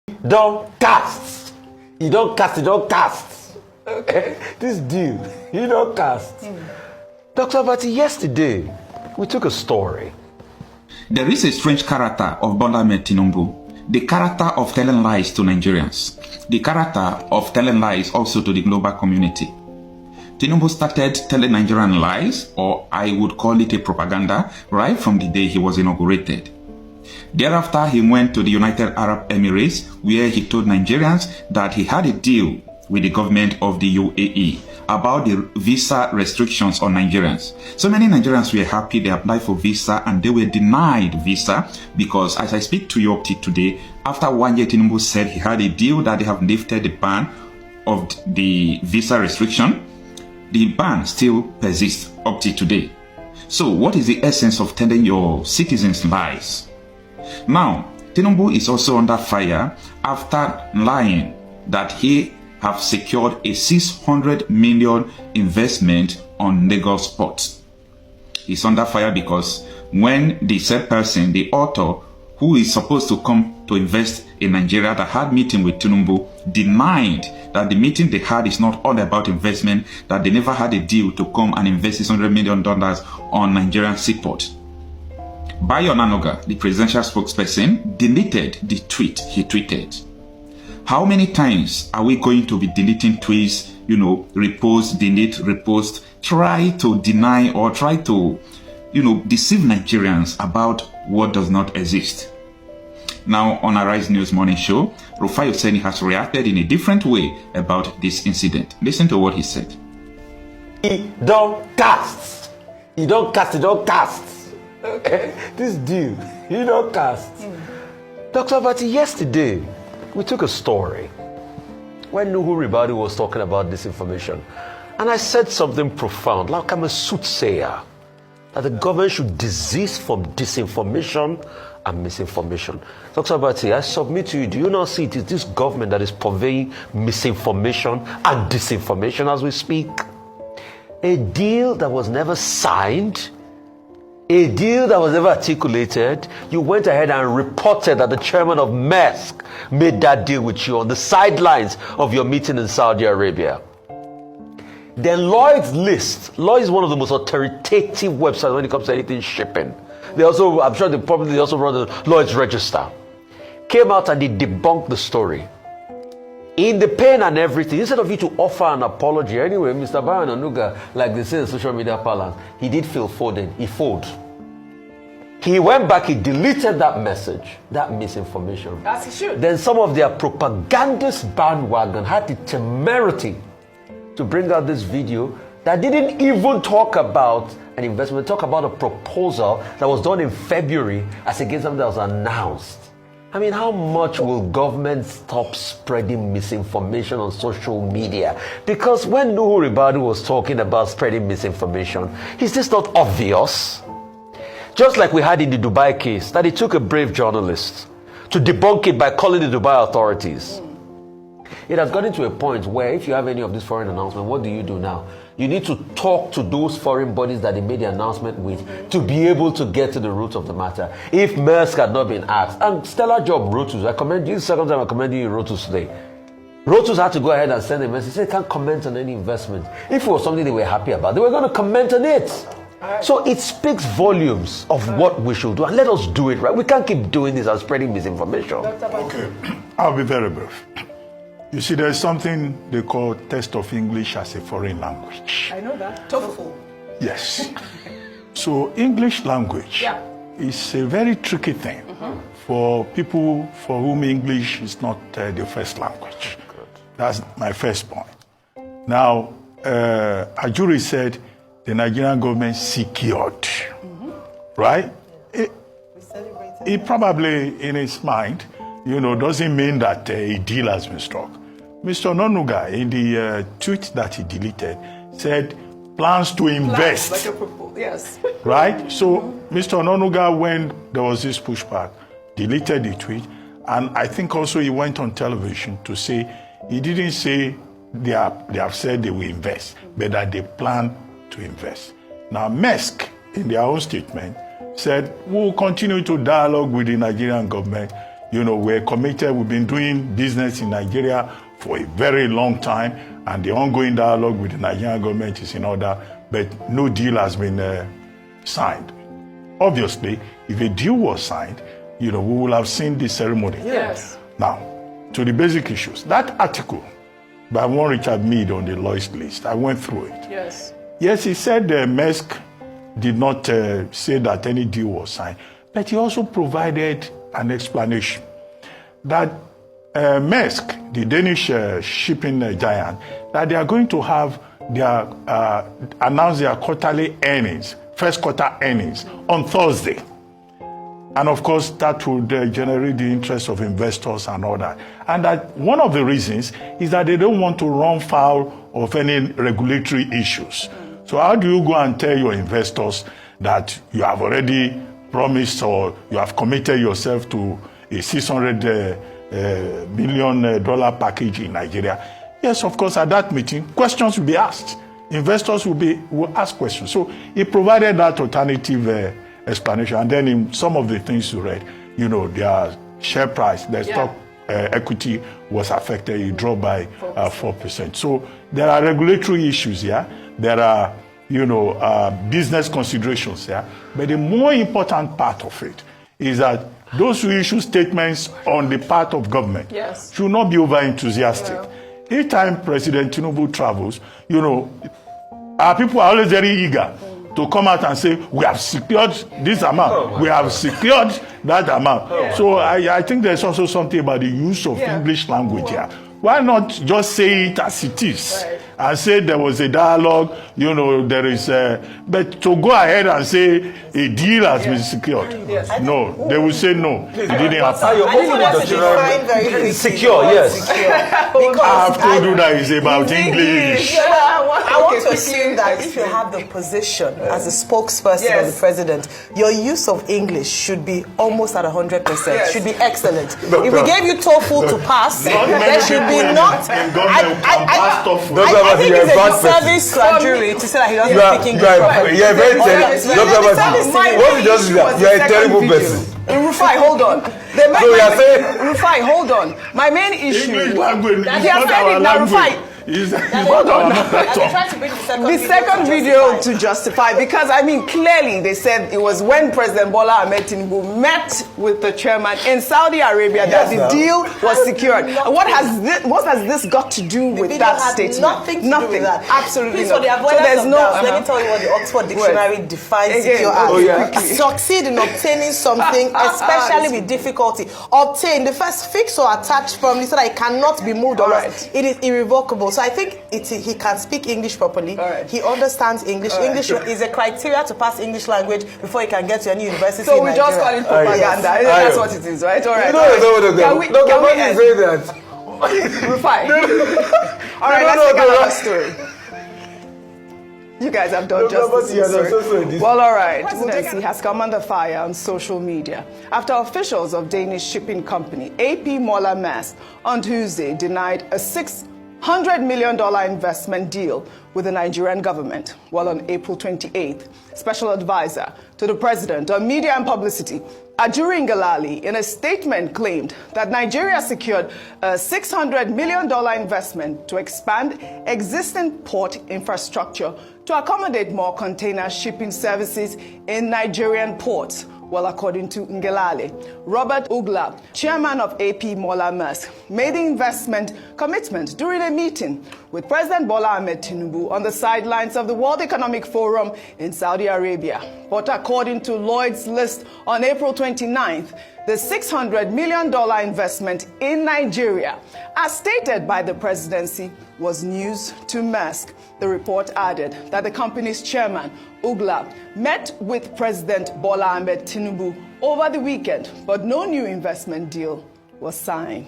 Don't cast. You don't cast, you don't cast. Okay? This deal, you don't cast. Dr. Abati, yesterday, we took a story. There is a strange character of Bola Ahmed Tinubu, the character of telling lies to Nigerians, the character of telling lies also to the global community. Tinubu started telling Nigerian lies, or I would call it a propaganda, right from the day he was inaugurated. Thereafter, he went to the United Arab Emirates, where he told Nigerians that he had a deal with the government of the UAE about the visa restrictions on Nigerians. So many Nigerians were happy they applied for visa and they were denied visa because, as I speak to you up to today, after 1 year, Tinubu said he had a deal that they have lifted the ban of the visa restriction. The ban still persists up to today. So what is the essence of telling your citizens lies? Now, Tinubu is also under fire after lying that he have secured a 600 million investment on Lagos Port. He's under fire because when the said person, the author, who is supposed to come to invest in Nigeria that had meeting with Tinubu, denied that the meeting they had is not all about investment, that they never had a deal to come and invest $600 million on Nigerian seaport. Bayo Onanuga, the presidential spokesperson, deleted the tweet he tweeted. How many times are we going to be deleting tweets, repost, delete, repost, try to deny or try to, deceive Nigerians about what does not exist? Now, on Arise News Morning Show, Rufai Oseni has reacted in a different way about this incident. Listen to what he said. You don't cast. You don't cast, you don't cast. Okay? This deal, you don't cast. Dr. Abati, yesterday, we took a story when Nuhu Ribadu was talking about disinformation. And I said something profound, like I'm a soothsayer, that the government should desist from disinformation and misinformation. Dr. Abati, I submit to you, do you not see it is this government that is purveying misinformation and disinformation as we speak? A deal that was never signed, a deal that was never articulated, you went ahead and reported that the chairman of Maersk made that deal with you on the sidelines of your meeting in Saudi Arabia. Then Lloyd's List. Lloyd's is one of the most authoritative websites when it comes to anything shipping. They also, I'm sure they also run the Lloyd's Register. Came out and they debunked the story. In the pain and everything, instead of you to offer an apology, anyway, Mr. Bayo Onanuga, like they say in social media parlance, he did Phil Foden. He folded. He went back, he deleted that message, that misinformation. As he should. Then some of their propagandist bandwagon had the temerity to bring out this video that didn't even talk about an investment, talk about a proposal that was done in February as against something that was announced. I mean, how much will government stop spreading misinformation on social media? Because when Nuhu Ribadu was talking about spreading misinformation, is this not obvious? Just like we had in the Dubai case, that it took a brave journalist to debunk it by calling the Dubai authorities. It has gotten to a point where if you have any of these foreign announcements, what do you do now? You need to talk to those foreign bodies that they made the announcement with to be able to get to the root of the matter. If Maersk had not been asked, and stellar job Rotus, I commend you, second time I commend you Rotus today. Rotus had to go ahead and send a message, say they can't comment on any investment. If it was something they were happy about, they were going to comment on it. So it speaks volumes of what we should do, and let us do it, right? We can't keep doing this and spreading misinformation. Okay, I'll be very brief. You see, there's something they call test of English as a foreign language. I know that. TOEFL. Yes. So English language is a very tricky thing for people for whom English is not their first language. That's my first point. Now, Ajuri said the Nigerian government secured, right? It probably, in its mind, doesn't mean that a deal has been struck. Mr. Onanuga, in the tweet that he deleted, said plans to invest. Like a proposal, yes. Right? So Mr. Onanuga, when there was this pushback, deleted the tweet. And I think also he went on television to say, he didn't say they have said they will invest, but that they plan to invest. Now, Maersk, in their own statement, said, we'll continue to dialogue with the Nigerian government, we're committed. We've been doing business in Nigeria for a very long time, and the ongoing dialogue with the Nigerian government is in order, but no deal has been signed. Obviously, if a deal was signed, we will have seen the ceremony. Yes. Now, to the basic issues. That article by one Richard Mead on the Lloyd's list, I went through it. Yes. Yes, he said Maersk did not say that any deal was signed, but he also provided an explanation that Maersk, the Danish shipping giant, that they are going to have announce their quarterly earnings, first quarter earnings, on Thursday. And of course, that would generate the interest of investors and all that. And that one of the reasons is that they don't want to run foul of any regulatory issues. So how do you go and tell your investors that you have already promised or you have committed yourself to a $600 million package in Nigeria? Yes, of course, at that meeting, questions will be asked. Investors will ask questions. So he provided that alternative explanation. And then in some of the things you read, their share price, their stock equity was affected. It dropped by 4%. So there are regulatory issues here. There are, business considerations here. But the more important part of it is that those who issue statements on the part of government should not be over-enthusiastic. Each time President Tinubu travels, our people are always very eager to come out and say, we have secured this amount, we have secured that amount. So I think there's also something about the use of English language here. Why not just say it as it is and say there was a dialogue, there is but to go ahead and say a deal has been secured. No, they will say no, it didn't happen. Secure, yes. I have told you that it's about English. I want to assume that if you have the position as a spokesperson of the president, your use of English should be almost at 100%, should be excellent. If we gave you TOEFL to pass, there should be not. I think it's a disservice to a jury to say that he doesn't speak English. You're very terrible. What you just do that? You're a terrible person. Rufai, hold on. Rufai, hold on. My main issue. English language He has said it now, Rufai. The second video to justify, because clearly they said it was when President Bola Ahmed Tinubu met with the chairman in Saudi Arabia that the deal was secured. What has this got to do with that statement? Nothing to do with that. Absolutely Please, not. for the avoidance there's of doubt, let me tell you what the Oxford Dictionary defines secure as. Succeed in obtaining something, especially with difficulty. Obtain, the first fix or attach firmly so that it cannot be moved or lost. It is irrevocable. So I think he can speak English properly. He understands English. English is a criteria to pass English language before he can get to any university so in we Nigeria. just call it propaganda. That's what it is, right? All right. Can we say that? Fine. All right, let's take another story. You guys have done justice to the story. Well, all right. Presidency has come under fire on social media after officials of Danish shipping company AP Moller Maersk on Tuesday denied a $600 million investment deal with the Nigerian government. Well, on April 28th, Special Advisor to the President on Media and Publicity, Ajuri Ngelale, in a statement claimed that Nigeria secured a $600 million investment to expand existing port infrastructure to accommodate more container shipping services in Nigerian ports. Well, according to Ngelale, Robert Ugla, chairman of AP Moller Maersk, made the investment commitment during a meeting with President Bola Ahmed Tinubu on the sidelines of the World Economic Forum in Saudi Arabia. But according to Lloyd's list on April 29th, the $600 million investment in Nigeria, as stated by the presidency, was news to Maersk. The report added that the company's chairman, Ugla, met with President Bola Ahmed Tinubu over the weekend, but no new investment deal was signed.